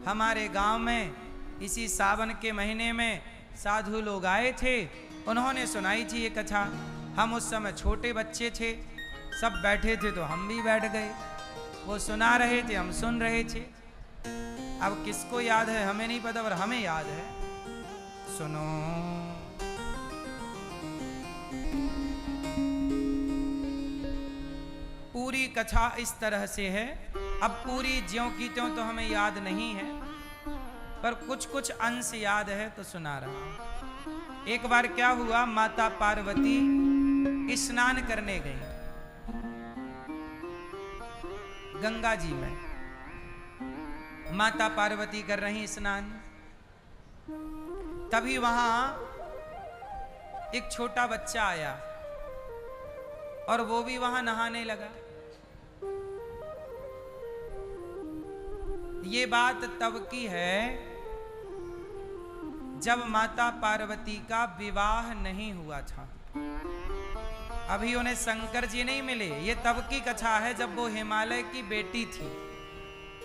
हमारे गांव में इसी सावन के महीने में साधु लोग आए थे, उन्होंने सुनाई थी ये कथा। हम उस समय छोटे बच्चे थे, सब बैठे थे तो हम भी बैठ गए। वो सुना रहे थे, हम सुन रहे थे। अब किसको याद है हमें नहीं पता, पर हमें याद है। सुनो। पूरी कथा इस तरह से है, अब पूरी ज्यों की त्यों तो हमें याद नहीं है, पर कुछ कुछ अंश याद है तो सुना रहा हूं। एक बार क्या हुआ, माता पार्वती स्नान करने गई गंगा जी में। माता पार्वती कर रही स्नान, तभी वहां एक छोटा बच्चा आया और वो भी वहां नहाने लगा। ये बात तब की है जब माता पार्वती का विवाह नहीं हुआ था, अभी उन्हें शंकर जी नहीं मिले। ये तब की कथा है जब वो हिमालय की बेटी थी,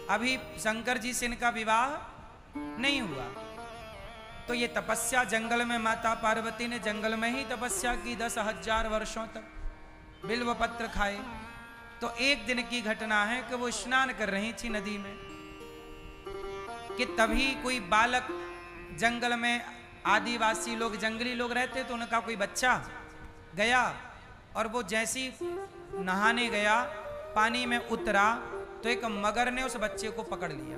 अभी शंकर जी से इनका विवाह नहीं हुआ। तो ये तपस्या जंगल में, माता पार्वती ने जंगल में ही तपस्या की 10,000 वर्षों तक, बिल्व पत्र खाए। तो एक दिन की घटना है कि वो स्नान कर रही थी नदी में, कि तभी कोई बालक, जंगल में आदिवासी लोग, जंगली लोग रहते, तो उनका कोई बच्चा गया और वो जैसी नहाने गया, पानी में उतरा तो एक मगर ने उस बच्चे को पकड़ लिया।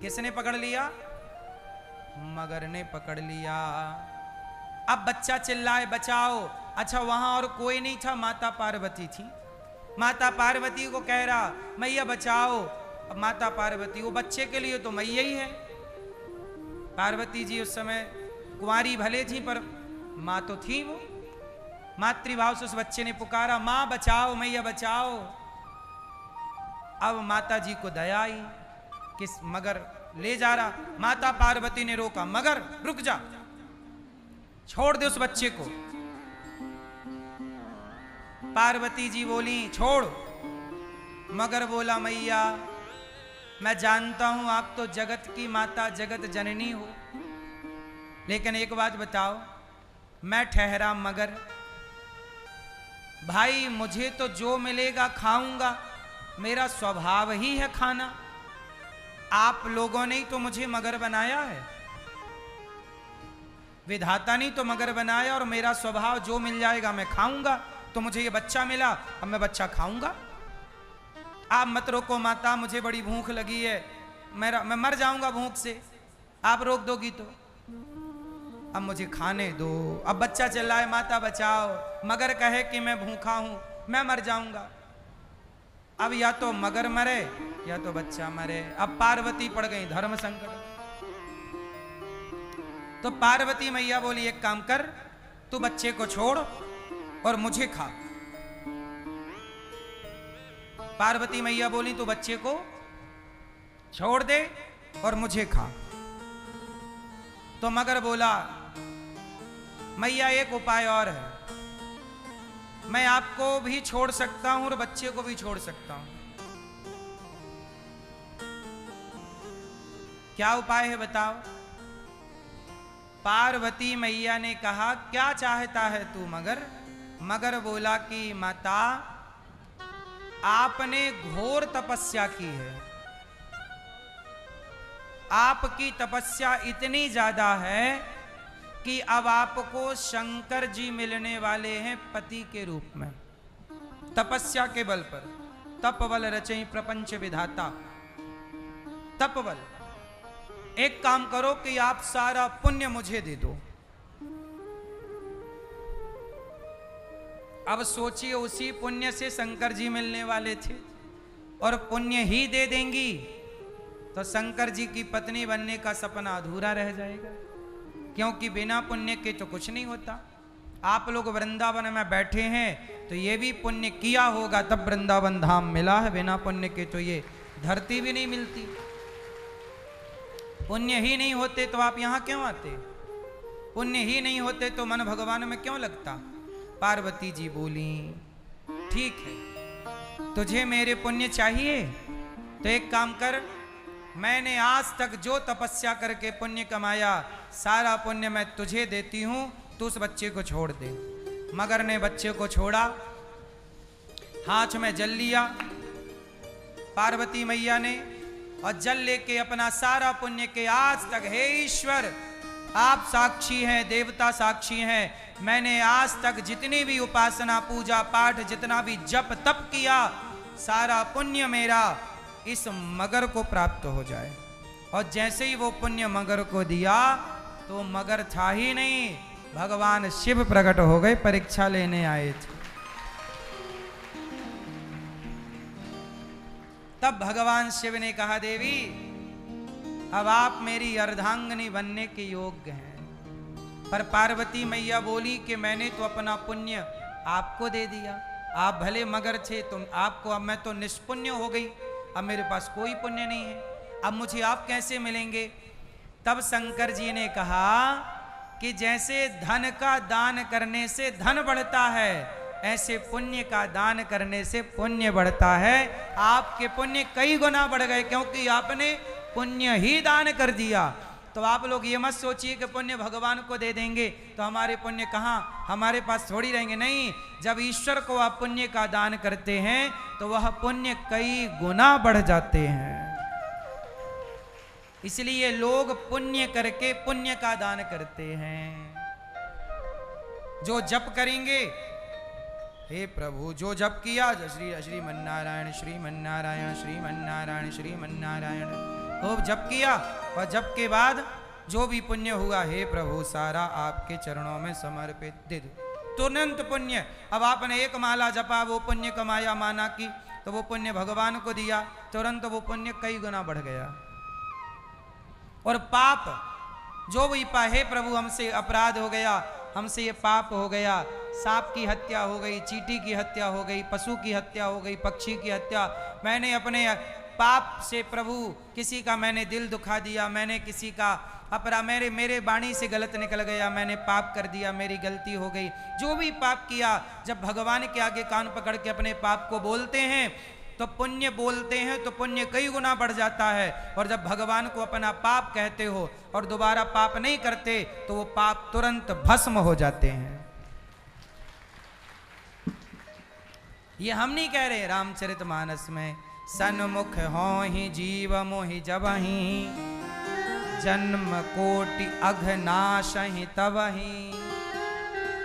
किसने पकड़ लिया? मगर ने पकड़ लिया। अब बच्चा चिल्लाए बचाओ। अच्छा, वहां और कोई नहीं था, माता पार्वती थी। माता पार्वती को कह रहा मैया बचाओ। अब माता पार्वती, वो बच्चे के लिए तो मैया ही है। पार्वती जी उस समय कुंवारी भले थी, पर माँ तो थी। वो मातृभाव से उस बच्चे ने पुकारा, माँ बचाओ, मैया बचाओ। अब माता जी को दया आई, किस मगर ले जा रहा। माता पार्वती ने रोका, मगर रुक जा, छोड़ दे उस बच्चे को। पार्वती जी बोली छोड़। मगर बोला मैया मैं जानता हूं आप तो जगत की माता, जगत जननी हो, लेकिन एक बात बताओ, मैं ठहरा मगर, भाई मुझे तो जो मिलेगा खाऊंगा, मेरा स्वभाव ही है खाना। आप लोगों ने ही तो मुझे मगर बनाया है, विधाता ने तो मगर बनाया, और मेरा स्वभाव जो मिल जाएगा मैं खाऊंगा। तो मुझे ये बच्चा मिला, अब मैं बच्चा खाऊंगा। आप मत रोको माता, मुझे बड़ी भूख लगी है, मैं मर जाऊंगा भूख से, आप रोक दोगी तो। अब मुझे खाने दो। अब बच्चा चिल्लाए माता बचाओ, मगर कहे कि मैं भूखा हूं, मैं मर जाऊंगा। अब या तो मगर मरे या तो बच्चा मरे। अब पार्वती पड़ गई धर्म संकट। तो पार्वती मैया बोली एक काम कर, तू बच्चे को छोड़ और मुझे खा। पार्वती मैया बोली तू बच्चे को छोड़ दे और मुझे खा। तो मगर बोला मैया एक उपाय और है, मैं आपको भी छोड़ सकता हूं और बच्चे को भी छोड़ सकता हूं। क्या उपाय है बताओ? पार्वती मैया ने कहा क्या चाहता है तू मगर? मगर बोला कि माता आपने घोर तपस्या की है, आपकी तपस्या इतनी ज्यादा है कि अब आपको शंकर जी मिलने वाले हैं पति के रूप में, तपस्या के बल पर। तपबल रचई प्रपंच विधाता, तपबल। एक काम करो कि आप सारा पुण्य मुझे दे दो। अब सोचिए उसी पुण्य से शंकर जी मिलने वाले थे, और पुण्य ही दे देंगी तो शंकर जी की पत्नी बनने का सपना अधूरा रह जाएगा, क्योंकि बिना पुण्य के तो कुछ नहीं होता। आप लोग वृंदावन में बैठे हैं तो ये भी पुण्य किया होगा तब वृंदावन धाम मिला है, बिना पुण्य के तो ये धरती भी नहीं मिलती। पुण्य ही नहीं होते तो आप यहां क्यों आते? पुण्य ही नहीं होते तो मन भगवान में क्यों लगता? पार्वती जी बोली ठीक है, तुझे मेरे पुण्य चाहिए तो एक काम कर, मैंने आज तक जो तपस्या करके पुण्य कमाया, सारा पुण्य मैं तुझे देती हूं, तू उस बच्चे को छोड़ दे। मगर ने बच्चे को छोड़ा, हाथ में जल लिया पार्वती मैया ने, और जल लेके अपना सारा पुण्य के आज तक, हे ईश्वर आप साक्षी हैं, देवता साक्षी हैं, मैंने आज तक जितनी भी उपासना पूजा पाठ, जितना भी जप तप किया, सारा पुण्य मेरा इस मगर को प्राप्त हो जाए। और जैसे ही वो पुण्य मगर को दिया, तो मगर था ही नहीं, भगवान शिव प्रकट हो गए, परीक्षा लेने आए थे। तब भगवान शिव ने कहा, देवी अब आप मेरी अर्धांगिनी बनने के योग्य हैं। पर पार्वती मैया बोली कि मैंने तो अपना पुण्य आपको दे दिया, आप भले मगर थे, तुम आपको, अब मैं तो निष्पुण्य हो गई, अब मेरे पास कोई पुण्य नहीं है, अब मुझे आप कैसे मिलेंगे। तब शंकर जी ने कहा कि जैसे धन का दान करने से धन बढ़ता है, ऐसे पुण्य का दान करने से पुण्य बढ़ता है। आपके पुण्य कई गुना बढ़ गए, क्योंकि आपने पुण्य ही दान कर दिया। तो आप लोग ये मत सोचिए कि पुण्य भगवान को दे देंगे तो हमारे पुण्य कहाँ हमारे पास थोड़ी रहेंगे। नहीं, जब ईश्वर को आप पुण्य का दान करते हैं तो वह पुण्य कई गुना बढ़ जाते हैं। इसलिए लोग पुण्य करके पुण्य का दान करते हैं। जो जप करेंगे, हे प्रभु जो जप किया, श्रीमन्नारायण श्रीमन्नारायण श्रीमन्नारायण श्रीमन्नारायण, खूब जप किया, और जप के बाद जो भी पुण्य हुआ, हे प्रभु सारा आपके चरणों में समर्पित दे दो, तुरंत पुण्य। अब आपने एक माला जपा, वो पुण्य कमाया माना की, तो वो पुण्य भगवान को दिया, तुरंत वो पुण्य कई गुना बढ़ गया। और पाप जो भी हे प्रभु हमसे अपराध हो गया, हमसे ये पाप हो गया, सांप की हत्या हो गई, चींटी की हत्या हो गई, पशु की हत्या हो गई, पक्षी की हत्या, मैंने अपने पाप से प्रभु किसी का मैंने दिल दुखा दिया, मैंने किसी का मेरे वाणी से गलत निकल गया, मैंने पाप कर दिया, मेरी गलती हो गई, जो भी पाप किया, जब भगवान के आगे कान पकड़ के अपने पाप को बोलते हैं तो पुण्य बोलते हैं तो पुण्य कई गुना बढ़ जाता है। और जब भगवान को अपना पाप कहते हो और दोबारा पाप नहीं करते तो वो पाप तुरंत भस्म हो जाते हैं। ये हम नहीं कह रहे, रामचरितमानस में, सन्मुख हो ही जीव मोहि जबहि, जन्म कोटि अघनाश ही तबहि।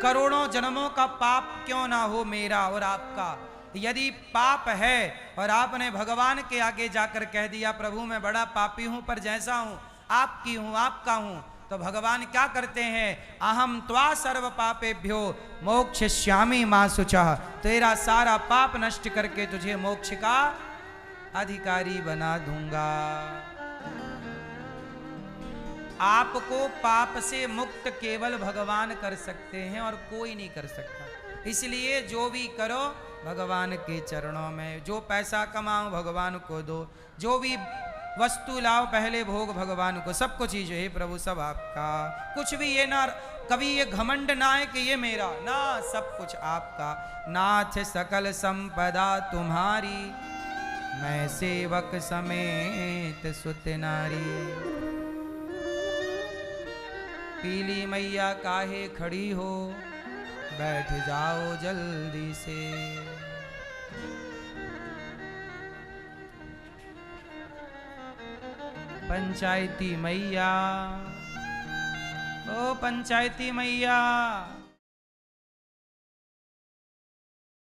करोड़ों जन्मों का पाप क्यों ना हो मेरा और आपका, यदि पाप है और आपने भगवान के आगे जाकर कह दिया प्रभु मैं बड़ा पापी हूं, पर जैसा हूं आपकी हूं, आपका हूं, तो भगवान क्या करते हैं, अहम त्वा सर्व पापेभ्यो मोक्षयिष्यामि मा शुचः, तेरा सारा पाप नष्ट करके तुझे मोक्ष का अधिकारी बना दूंगा। आपको पाप से मुक्त केवल भगवान कर सकते हैं और कोई नहीं कर सकता। इसलिए जो भी करो भगवान के चरणों में, जो पैसा कमाओ भगवान को दो, जो भी वस्तु लाओ पहले भोग भगवान को, सब कुछ चीज है प्रभु सब आपका। कुछ भी ये ना, कभी ये घमंड ना है कि ये मेरा, ना, सब कुछ आपका। नाथ सकल संपदा तुम्हारी, मैं सेवक समेत सुत नारी। पीली मैया काहे खड़ी हो, बैठ जाओ जल्दी से। पंचायती मैया, ओ पंचायती मैया,